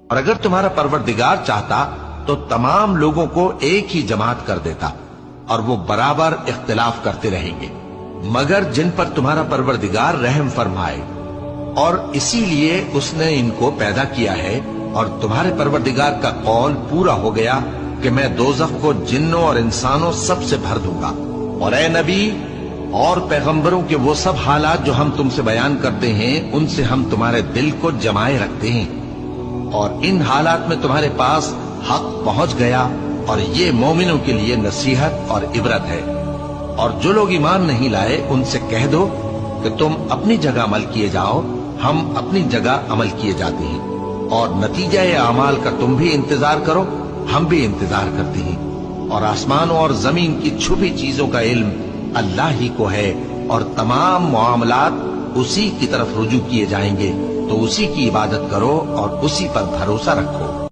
اور اگر تمہارا پروردگار چاہتا تو تمام لوگوں کو ایک ہی جماعت کر دیتا، اور وہ برابر اختلاف کرتے رہیں گے، مگر جن پر تمہارا پروردگار رحم فرمائے، اور اسی لیے اس نے ان کو پیدا کیا ہے۔ اور تمہارے پروردگار کا قول پورا ہو گیا کہ میں دوزخ کو جنوں اور انسانوں سب سے بھر دوں گا۔ اور اے نبی اور پیغمبروں کے وہ سب حالات جو ہم تم سے بیان کرتے ہیں، ان سے ہم تمہارے دل کو جمائے رکھتے ہیں، اور ان حالات میں تمہارے پاس حق پہنچ گیا، اور یہ مومنوں کے لیے نصیحت اور عبرت ہے۔ اور جو لوگ ایمان نہیں لائے ان سے کہہ دو کہ تم اپنی جگہ عمل کیے جاؤ، ہم اپنی جگہ عمل کیے جاتے ہیں، اور نتیجہ اعمال کا تم بھی انتظار کرو، ہم بھی انتظار کرتے ہیں۔ اور آسمانوں اور زمین کی چھپی چیزوں کا علم اللہ ہی کو ہے، اور تمام معاملات اسی کی طرف رجوع کیے جائیں گے، تو اسی کی عبادت کرو اور اسی پر بھروسہ رکھو۔